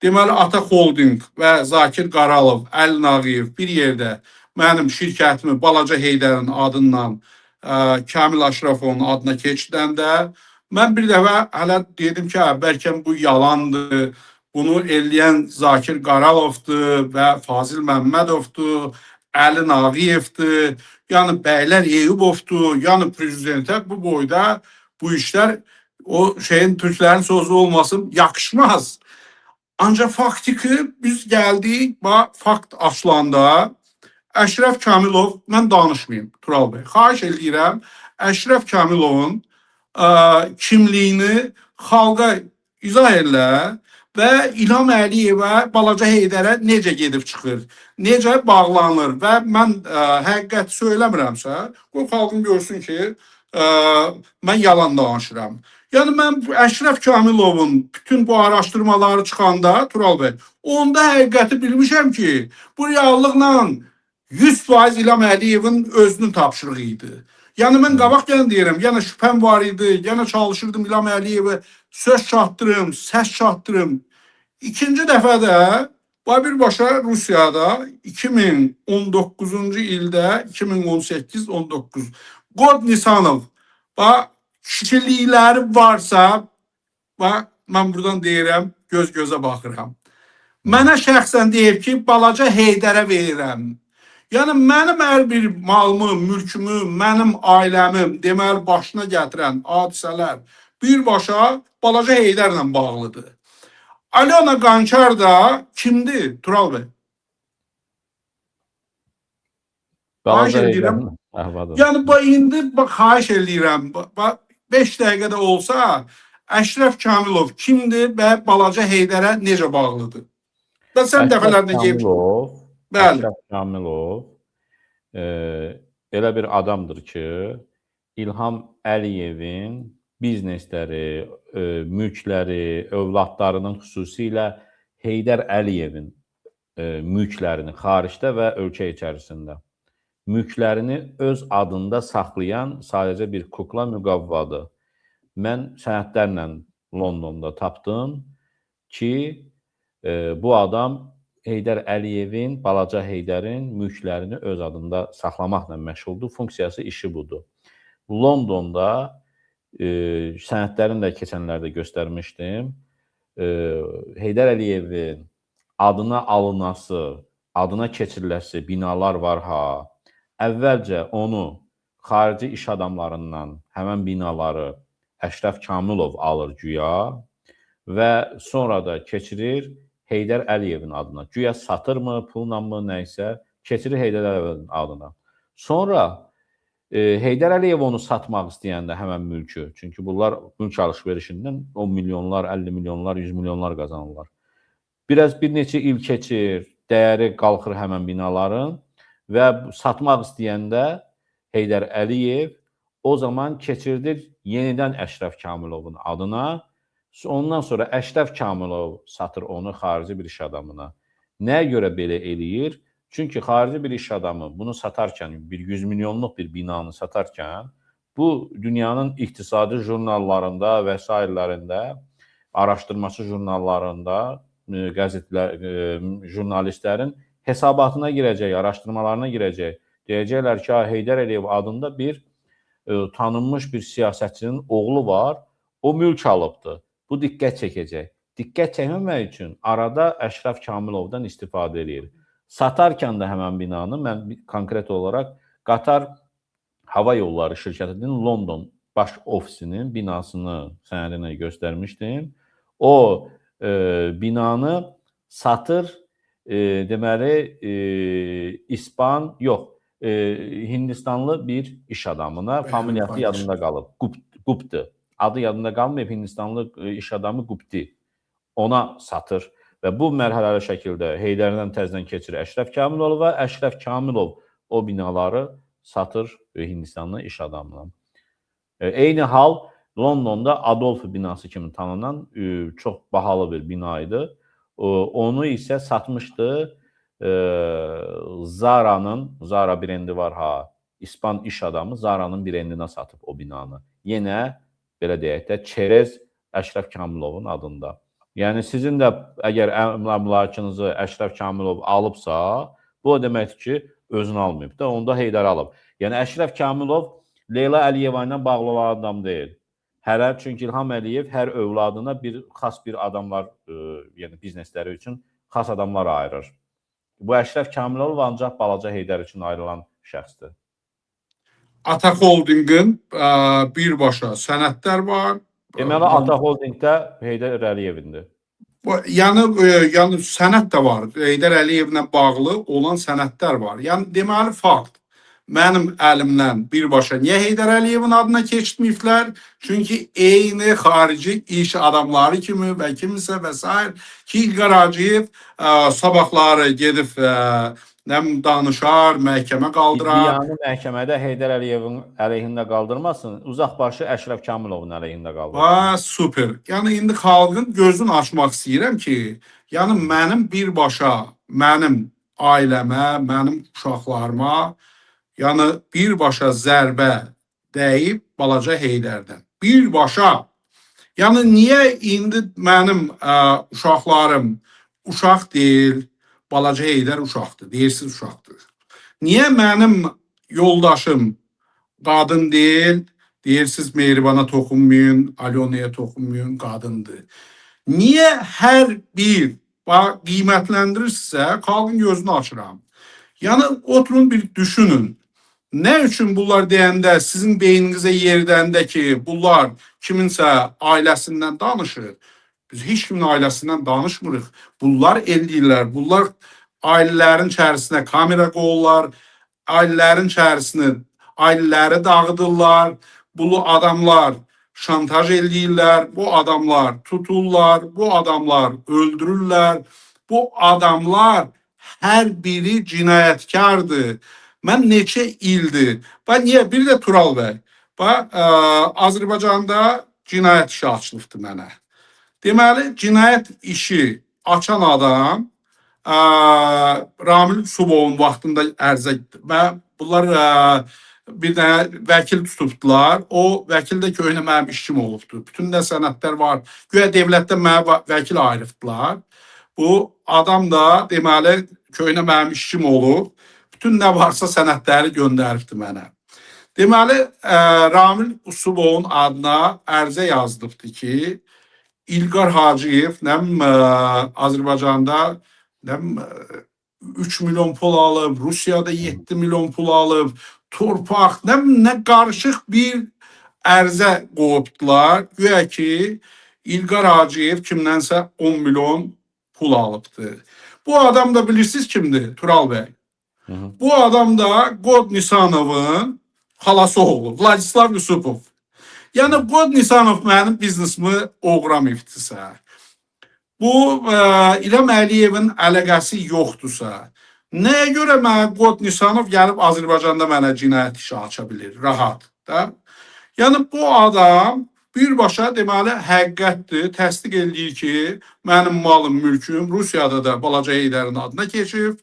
deməli Ata Holding və Zakir Qaralov, Əli Nağıyev bir yerdə mənim şirkətimi Balaca Heydərin adından Kamil Aşrafovun adına keçidəndə mən bir dəfə hələ dedim ki, bəlkə bu yalandır. Bunu eləyən Zakir Qaralovdur və Fazil Məmmədovdur, Əli Nağıyevdir, yəni Bəylər Eyübovdur, yəni prezidentə bu boyda bu işlər o Türklərin sözü olmasın, yakışmaz. Ancaq faktiki biz gəldik, fakt açılanda Əşrəf Kamilov, mən danışmayayım Tural bəy, xahiş edirəm, Əşrəf Kamilovun kimliyini xalqa izah elə və İlham Əliyevə, Balaca Heydərə necə gedib çıxır, necə bağlanır və mən həqiqət söyləmirəmsə, qoy xalqım görsün ki, mən yalan danışıram. Yəni mən Əşrəf Kamilovun bütün bu araşdırmaları çıxanda, Tural bəy, onda həqiqəti bilmişəm ki, bu reallıqla 100% İlham Əliyevin özünün tapşırığı idi. Yəni mən qabaq deyirəm, yəni şübhəm var idi, yəni çalışırdım İlham Əliyevə söz çatdırım, səs çatdırım. İkinci dəfə də birbaşa Rusiyada 2019-cu ildə 2018-19 Qod Nisanov kişilikləri varsa, mən buradan deyirəm, göz-gözə baxıram. Mənə şəxsən deyir ki, Balaca Heydərə verirəm. Yəni mənim hər bir malımı, mülkümü, mənim ailəmi deməli başına gətirən hadisələr birbaşa Balaca Heydərlə bağlıdır. Alyona Qançar da kimdir, Tural bəy? Balaca edirəm. Heydər. Yəni indi xahiş edirəm, 5 dəqiqədə olsa Əşrəf Kamilov kimdir və Balaca Heydərə necə bağlıdır? Və sən dəfələrlə Əşrəf Kamilov elə bir adamdır ki, İlham Əliyevin biznesləri, mülkləri, övladlarının xüsusilə Heydər Əliyevin mülklərini xaricdə və ölkə içərisində mülklərini öz adında saxlayan sadəcə bir kukla müqavvadır. Mən sənədlərlə Londonda tapdım ki, bu adam Heydər Əliyevin, Balaca Heydərin mülklərini öz adında saxlamaqla məşğuldur. Funksiyası, işi budur. Londonda sənədlərini də keçənlərdə göstərmişdim. Heydər Əliyevin adına alınası, adına keçiriləsi binalar var ha. Əvvəlcə onu xarici iş adamlarından həmən binaları Əşrəf Kamilov alır güya və sonra da keçirir Heydər Əliyevin adına. Güya satırmı, pulla mı, nəysə, keçirir Heydər Əliyevin adına. Sonra Heydər Əliyev onu satmaq istəyəndə həmən mülkü, çünki bunlar mülk alış-verişindən 10 milyonlar, 50 milyonlar, 100 milyonlar qazanırlar. Bir neçə il keçir, dəyəri qalxır həmən binaların və satmaq istəyəndə Heydər Əliyev o zaman keçirdir yenidən Əşrəf Kamilovun adına. Ondan sonra Əşrəf Kamilov satır onu xarici bir iş adamına. Nəyə görə belə eləyir? Çünki xarici bir iş adamı bunu satarkən, bir 100 milyonluq bir binanı satarkən, bu dünyanın iqtisadi jurnallarında və sairələrində, araşdırmaçı jurnallarında qəzetlər, jurnalistlərin hesabatına girəcək, araşdırmalarına girəcək. Deyəcəklər ki, Heydər Əliyev adında bir tanınmış bir siyasətçinin oğlu var, o mülk alıbdır. Bu diqqət çəkəcək. Diqqət çəkməmək üçün arada Əşrəf Kamilovdan istifadə edir. Satarkən də həmən binanı mən konkret olaraq Qatar Hava Yolları şirkətinin London baş ofisinin binasını sənədini göstərmişdim. O binanı satır, deməli, İspan, yox, Hindistanlı bir iş adamına, familiyası yadında qalıb, Gupti. Adı yadında qalmayıb, Hindistanlı iş adamı Gupti. Ona satır və bu mərhələli şəkildə Heydərdən təzədən keçir Əşrəf Kamilov və Əşrəf Kamilov o binaları satır Hindistanlı iş adamına. Eyni hal Londonda Adolf binası kimi tanınan çox bahalı bir bina idi. Onu isə satmışdı Zara brendi var ha, İspan iş adamı Zara'nın brendinə satıb o binanı. Yenə, belə deyək də, çerez Əşrəf Kamilovun adında. Yəni, sizin də əgər əmlakınızı Əşrəf Kamilov alıbsa, bu o deməkdir ki, özünü almayıb da, onda Heydər alıb. Yəni, Əşrəf Kamilov Leyla Əliyeva ilə bağlı olan adam deyil. Çünki İlham Əliyev hər övladına xas bir adamlar, yəni biznesləri üçün xas adamlar ayırır. Bu Əşrəf Kamilov ancaq balaca Heydər üçün ayrılan şəxsdir. Ata Holdingin birbaşa sənədlər var. Deməli, Ata Holdingdə Heydər Əliyevindir. Yəni sənəd də var. Heydər Əliyevlə bağlı olan sənədlər var. Yəni deməli fakt. Mənim əlimdən birbaşa niyə Heydər Əliyevin adına keçməyiblər? Çünki eyni xarici iş adamları kimi və kimisə və s. ki, İlqar Hacıyev sabahları gedib danışar, məhkəmə qaldırar. İddianı məhkəmədə Heydər Əliyevin əleyhində qaldırmasın, uzaqbaşı Əşrəf Kamilovun əleyhində qaldırsın. Super. Yəni indi xalqın gözünü açmaq istəyirəm ki, yəni mənim birbaşa, mənim ailəmə, mənim uşaqlarıma yəni birbaşa zərbə dəyib balaca Heydərdən. Birbaşa. Yəni niyə indi mənim uşaqlarım uşaq deyil, balaca Heydər uşaqdır, deyirsiz uşaqdır. Niyə mənim yoldaşım qadın deyil, deyirsiz Mehribana toxunmayın, Alyonaya toxunmayın, qadındır. Niyə hər bir qiymətləndirirsə, xalqın gözünü açıram. Yəni oturun bir düşünün. Nə üçün bunlar deyəndə sizin beyninizə yerdəndə ki, bunlar kiminsə ailəsindən danışır? Biz heç kimin ailəsindən danışmırıq. Bunlar eləyirlər. Bunlar ailələrin içərisinə kamera qoyurlar, ailələrin içərisinə ailələri dağıdırlar. Bu adamlar şantaj eləyirlər, bu adamlar tuturlar, bu adamlar öldürürlər. Bu adamlar hər biri cinayətkardır. Mən neçə ildir. Niyə? Bir də Tural bəy. Azərbaycanda cinayət işi açılıbdır mənə. Deməli, cinayət işi açan adam Ramil Subovun vaxtında ərzə və bunlar bir dənə vəkil tutubdular. O vəkil də köhnə mənim işçim olubdur. Bütün də sənədlər var. Güya devlətdən mənə vəkil ayırıbdılar. Bu adam da deməli köhnə mənim işçim olub. Bütün nə varsa sənədləri göndəribdi mənə. Deməli, Ramil Usubovun adına ərzə yazdıbdı ki, İlqar Hacıyev Azərbaycanda 3 milyon pul alıb, Rusiyada 7 milyon pul alıb, torpaq, nə qarışıq bir ərzə qoyubdular. Güya ki, İlqar Hacıyev kimdənsə 10 milyon pul alıbdı. Bu adam da bilirsiniz kimdir? Tural bəy. Bu adam da Qod Nisanovun xalası oğlu, Vladislav Yusupov. Yəni Qod Nisanov mənim biznesimi oğramayıbdısa, bu İlham Əliyevin əlaqəsi yoxdursa, nəyə görə mənə Qod Nisanov gəlib Azərbaycanda mənə cinayət işi aça bilir? Rahat da. Yəni bu adam birbaşa deməli həqiqətdir, təsdiq eləyir ki, mənim malım, mülküm Rusiyada da Balaca Heydərin adına keçib.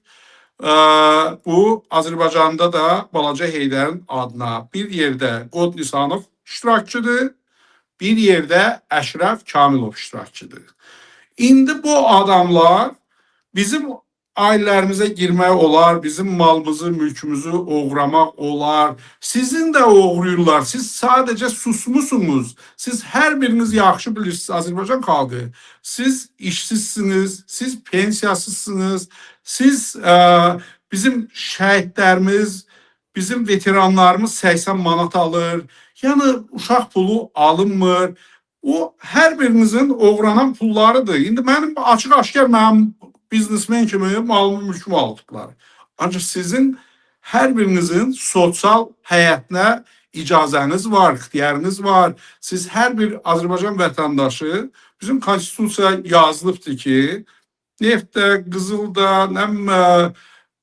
Bu Azərbaycanda da Balaca Heydərin adına. Bir yerdə Qod Nisanov iştirakçıdır, bir yerdə Əşrəf Kamilov iştirakçıdır. İndi bu adamlar bizim ailələrimizə girmək olar, bizim malımızı, mülkümüzü oğramaq olar. Sizin də oğruyurlar. Siz sadəcə susmusunuz. Siz hər biriniz yaxşı bilirsiniz Azərbaycan xalqı. Siz işsizsiniz, siz pensiyasızsınız. Siz bizim şəhidlərimiz, bizim veteranlarımız 80 manat alır. Yəni uşaq pulu alınmır. O hər birinizin oğranan pullarıdır. İndi mənim açıq-aşkar mənim biznesmen kimi malımı mülkümü aldıqlar. Ancaq sizin hər birinizin sosial həyətinə icazəniz var, ixtiyarınız var. Siz hər bir Azərbaycan vətəndaşı, bizim konstitusiya yazılıbdır ki, neftdə, qızılda,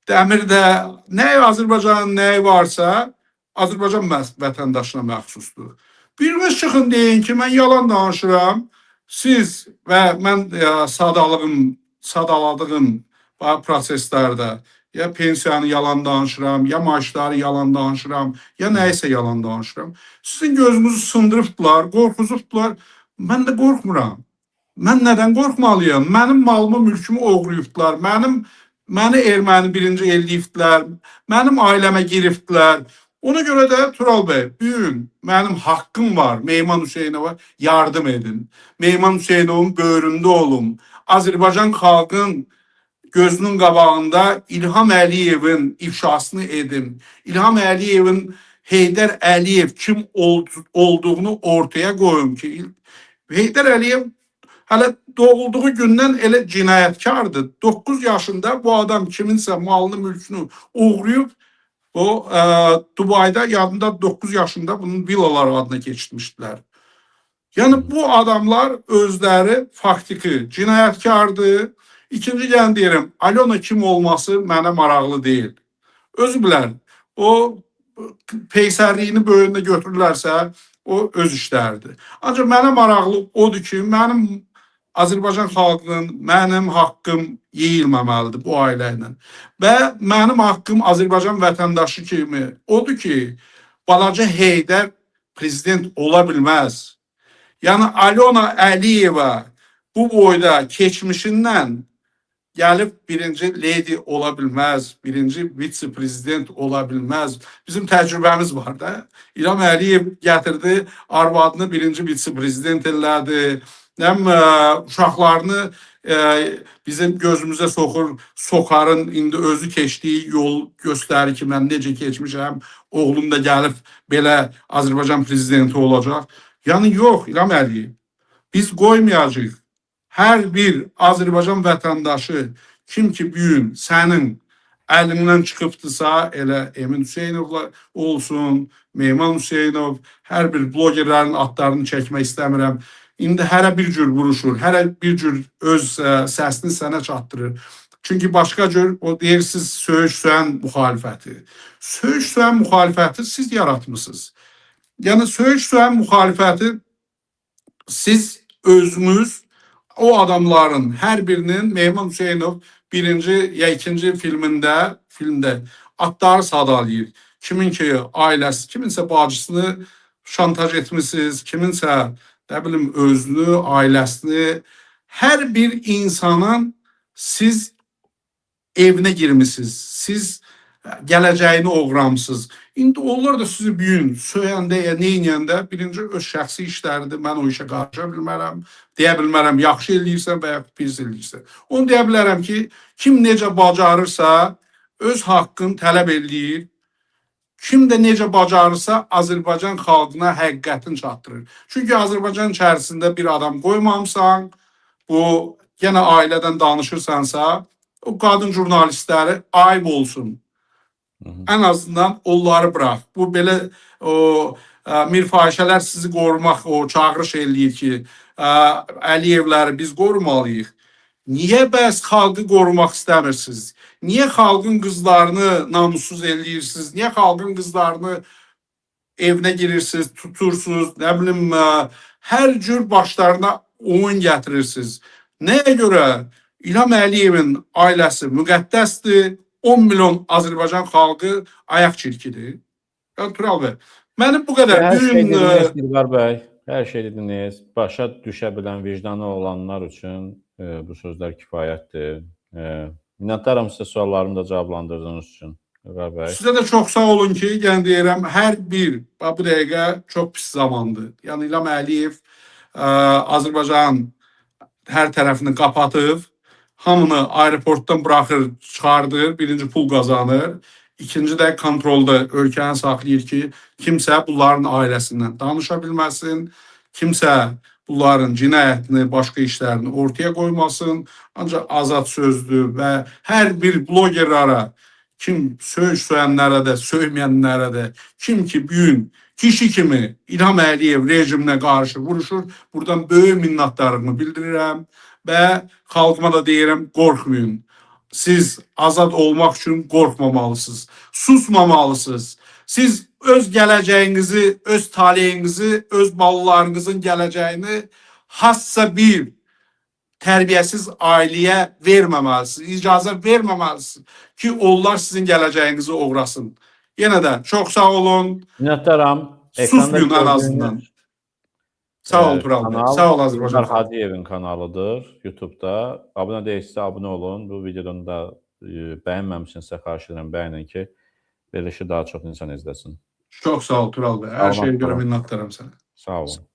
dəmirdə, nə Azərbaycanın nəyi varsa, Azərbaycan vətəndaşına məxsusdur. Biriniz çıxın deyin ki, mən yalan danışıram. Siz və mən sadaladığım proseslərdə ya pensiyanı yalan danışıram, ya maaşları yalan danışıram, ya nəysə yalan danışıram. Sizin gözünüzü sındırıbdılar, qorxuzubdular. Mən də qorxmuram. Mən nədən qorxmalıyam? Mənim malımı, mülkümü oğruyubdular. Məni erməni birinci eləyibdilər. Mənim ailəmə giribdilər. Ona görə də Tural bəy, bugün mənim haqqım var. Mehman Hüseynova yardım edin. Mehman Hüseynovun böyründə olun. Azərbaycan xalqın gözünün qabağında İlham Əliyevin ifşasını edin. İlham Əliyevin Heydər Əliyev kim olduğunu ortaya qoyun ki, Heydər Əliyev hələ doğulduğu gündən elə cinayətkardır. 9 yaşında bu adam kiminsə malını, mülkünü oğruyub, o Dubayda yadında 9 yaşında bunun villalar adına keçirmişdilər. Yəni bu adamlar özləri faktiki cinayətkardır. İkinci gəlin deyirəm, Alona kim olması mənə maraqlı deyil. Özü bilər, o peysərliyini böyündə götürürlərsə, o öz işləridir. Ancaq mənə maraqlı odur ki, mənim Azərbaycan xalqının, mənim haqqım yeyilməməlidir bu ailə ilə. Və mənim haqqım Azərbaycan vətəndaşı kimi odur ki, Balaca Heydər prezident ola bilməz. Yəni Alona Əliyeva bu boyda keçmişindən gəlib birinci ledi ola bilməz, birinci vitse-prezident ola bilməz. Bizim təcrübəmiz var da. İlham Əliyev gətirdi, arvadını birinci vitse-prezident elədi. Uşaqlarını bizim gözümüzə soxur, sokarın indi özü keçdiyi yol göstərir ki, mən necə keçmişəm, oğlum da gəlib belə Azərbaycan prezidenti olacaq. Yəni yox, İlham Əliyev, biz qoymayacağıq. Hər bir Azərbaycan vətəndaşı, kim ki bugün sənin əlindən çıxıbdırsa, elə Emin Hüseynovla olsun, Mehman Hüseynov, hər bir blogerlərin adlarını çəkmək istəmirəm. İndi hərə bir cür vuruşur, hərə bir cür öz səsini sənə çatdırır. Çünki başqa cür, o deyirsiniz, söyüş söyən müxalifəti. Söyüş söyən müxalifəti siz yaratmışsınız. Yəni, söyüş söyən müxalifəti siz özünüz, o adamların hər birinin Mehman Hüseynov birinci ya ikinci filmdə adları sadalayır. Kimin ki ailəsi, kiminsə bacısını şantaj etmişsiniz, kiminsə nə bilim özünü, ailəsini, hər bir insanın siz evinə girmişsiniz, siz gələcəyini oğramsınız. İndi onlar da sizi bugün söyəndə ya neynəyəndə birinci öz şəxsi işləridir, mən o işə qarışa bilmərəm, deyə bilmərəm, yaxşı eləyirsən və ya pis eləyirsən. Onu deyə bilərəm ki, kim necə bacarırsa öz haqqını tələb eləyir, kim də necə bacarırsa Azərbaycan xalqına həqiqətini çatdırır. Çünki Azərbaycan içərisində bir adam qoymamısan, bu yenə ailədən danışırsansa, o qadın jurnalistləri ayıb olsun. Ən azından onları bırax. Bu belə mirfahişələr sizi qorumaq, o çağırış eləyir ki, Əliyevləri biz qorumalıyıq. Niyə bəs xalqı qorumaq istəmirsiniz? Niyə xalqın qızlarını namussuz eləyirsiniz? Niyə xalqın qızlarını evinə girirsiniz, tutursunuz, nə bilim, hər cür başlarına oyun gətirirsiniz. Nəyə görə? İlham Əliyevin ailəsi müqəddəsdir, 10 milyon Azərbaycan xalqı ayaq çirkidir. Tural bəy, mənim bu qədər. Hər şey Bugün dediniz İlqar bəy, hər şey dediniz. Başa düşə bilən, vicdanı olanlar üçün bu sözlər kifayətdir. Minnətdaram sizə suallarımı da cavablandırdığınız üçün. İlqar bəy. sizə də çox sağ olun ki, yəni deyirəm, hər bir bu dəqiqə çox pis zamandır. Yəni İlham Əliyev Azərbaycan hər tərəfini qapatıb, hamını aeroportdan buraxır, çıxardır, birinci pul qazanır. İkinci də kontrolda ölkəni saxlayır ki, kimsə bunların ailəsindən danışa bilməsin, kimsə bunların cinayətini, başqa işlərini ortaya qoymasın. Ancaq azad sözdür və hər bir blogerlara, kim söyənlərə də, söyməyənlərə də, kim ki bugün kişi kimi İlham Əliyev rejiminə qarşı vuruşur, buradan böyük minnətdarlığımı bildirirəm və xalqıma da deyirəm, qorxmayın. Siz azad olmaq üçün qorxmamalısınız, susmamalısınız. Siz öz gələcəyinizi, öz taleyinizi, öz balalarınızın gələcəyini hassasa bir tərbiyəsiz ailəyə verməməlisiniz, icazə verməməlisiniz ki, onlar sizin gələcəyinizi oğrasın. Yenə də çox sağ olun. Minnətdaram. Susmayın ən azından. Sağ ol Tural bəy. Sağ ol Azərbaycan. İlqar Hacıyevin kanalıdır YouTube'da. Abunə deyilsə abunə olun. Bu videonu da bəyənməmişsinizsə xahiş edirəm bəyənin ki, verilişi daha çox insan izləsin. Çox sağ ol Tural bəy. Hər şeyə görə minnətdaram sənə. Sağ olun.